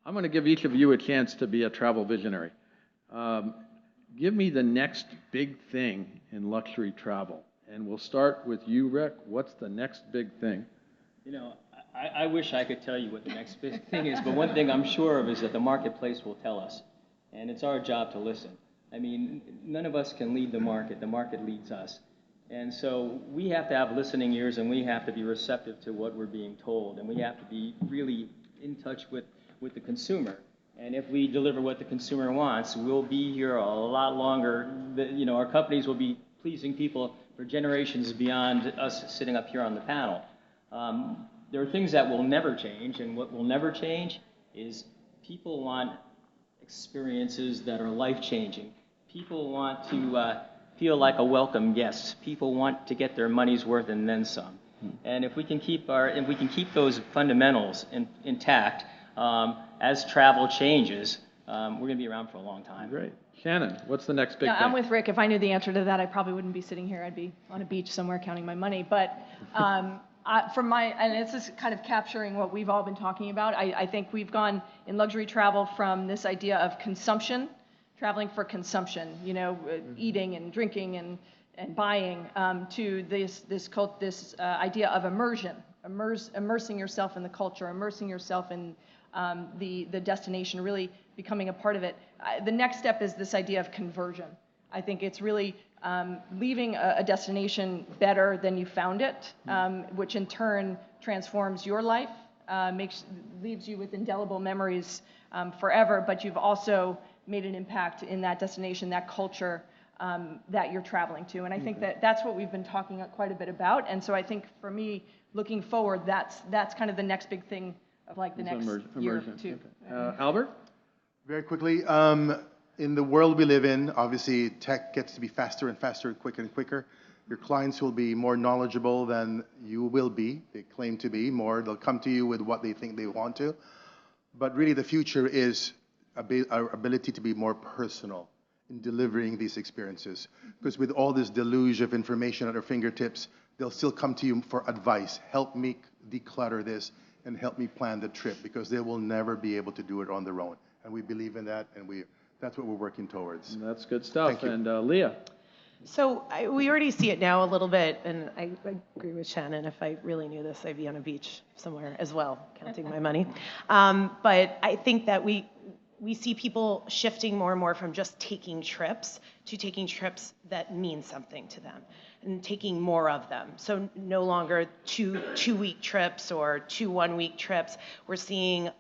I'm going to give each of you a chance to be a travel visionary. Give me the next big thing in luxury travel. And we'll start with you, Rick. What's the next big thing? You know, I wish I could tell you what the next big thing is, but one thing I'm sure of is that the marketplace will tell us. And it's our job to listen. I mean, none of us can lead the market leads us. And so we have to have listening ears, and we have to be receptive to what we're being told, and we have to be really in touch with the consumer. And if we deliver what the consumer wants, we'll be here a lot longer. You know, our companies will be pleasing people for generations beyond us sitting up here on the panel. There are things that will never change, and what will never change is people want experiences that are life-changing. People want to feel like a welcome guest. People want to get their money's worth and then some. And if we can keep those fundamentals intact, as travel changes, we're going to be around for a long time. Great. Shannon, what's the next big thing? I'm with Rick. If I knew the answer to that, I probably wouldn't be sitting here. I'd be on a beach somewhere counting my money. But and this is kind of capturing what we've all been talking about. I think we've gone in luxury travel from this idea of consumption, traveling for consumption, you know, eating and drinking and buying, to this idea of immersion, immersing yourself in the culture, immersing yourself in the destination, really becoming a part of it. The next step is this idea of conversion. I think it's really leaving a destination better than you found it, which in turn transforms your life, leaves you with indelible memories forever, but you've also made an impact in that destination, that culture that you're traveling to. And I think that's what we've been talking quite a bit about. And so I think for me, looking forward, that's kind of the next big thing of like the next year or two. Okay. Albert? Very quickly, in the world we live in, obviously tech gets to be faster and faster, quicker and quicker. Your clients will be more knowledgeable than you will be. They claim to be more. They'll come to you with what they think they want to. But really the future is our ability to be more personal in delivering these experiences. Because with all this deluge of information at our fingertips, they'll still come to you for advice. Help me declutter this and help me plan the trip, because they will never be able to do it on their own. And we believe in that, and that's what we're working towards. And that's good stuff. Thank you. And Lia? So we already see it now a little bit, and I agree with Shannon. If I really knew this, I'd be on a beach somewhere as well, counting my money. But I think that we see people shifting more and more from just taking trips to taking trips that mean something to them and taking more of them. So no longer two-week trips or 2 one-week trips. We're seeing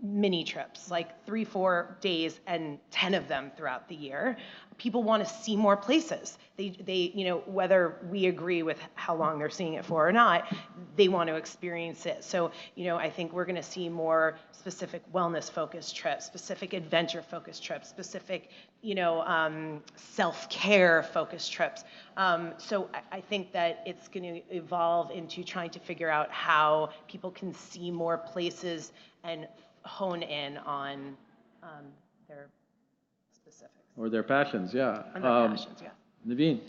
mini trips, like 3-4 days and 10 of them throughout the year. People want to see more places. They, you know, whether we agree with how long they're seeing it for or not, they want to experience it. So, you know, I think we're going to see more specific wellness-focused trips, specific adventure-focused trips, specific, you know, self-care-focused trips. So I think that it's going to evolve into trying to figure out how people can see more places and hone in on their specifics. Or their passions, yeah. On their passions, yeah. Navin?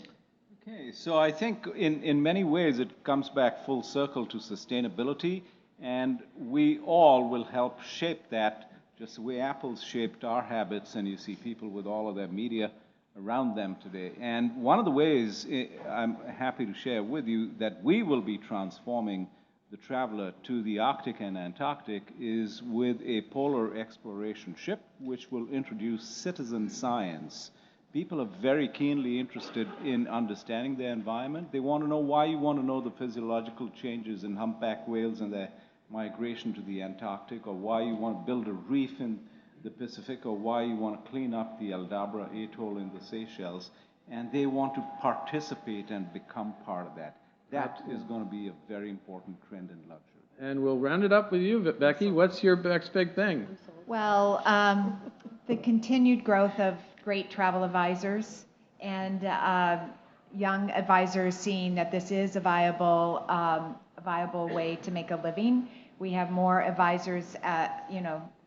Okay, so I think in many ways it comes back full circle to sustainability, and we all will help shape that, just the way Apple's shaped our habits, and you see people with all of their media around them today. And one of the ways I'm happy to share with you that we will be transforming the traveler to the Arctic and Antarctic is with a polar exploration ship, which will introduce citizen science. People are very keenly interested in understanding their environment. They want to know why you want to know the physiological changes in humpback whales and their migration to the Antarctic, or why you want to build a reef in the Pacific, or why you want to clean up the Aldabra atoll in the Seychelles. And they want to participate and become part of that. That is going to be a very important trend in luxury. And we'll round it up with you, Becky. What's your next big thing? Well, the continued growth of great travel advisors and young advisors seeing that this is a viable way to make a living. We have more advisors at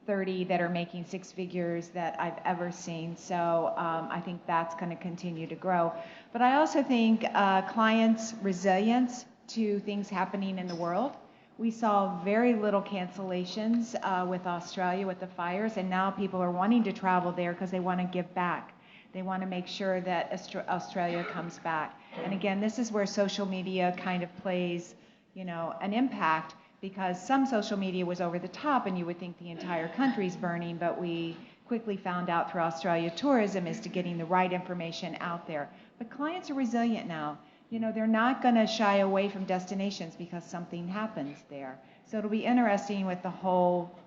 30 that are making 6 figures that I've ever seen. So I think that's going to continue to grow. But I also think clients' resilience to things happening in the world. we saw very little cancellations with Australia with the fires, and now people are wanting to travel there because they want to give back. They want to make sure that Australia comes back. And again, this is where social media kind of plays, an impact, because some social media was over the top and you would think the entire country's burning, but we quickly found out through Australia Tourism is to getting the right information out there. But clients are resilient now. They're not going to shy away from destinations because something happens there. So it'll be interesting with the whole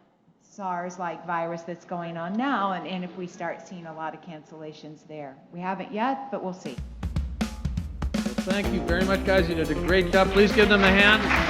SARS-like virus that's going on now, and if we start seeing a lot of cancellations there. We haven't yet, but we'll see. Well, thank you very much, guys. You did a great job. Please give them a hand.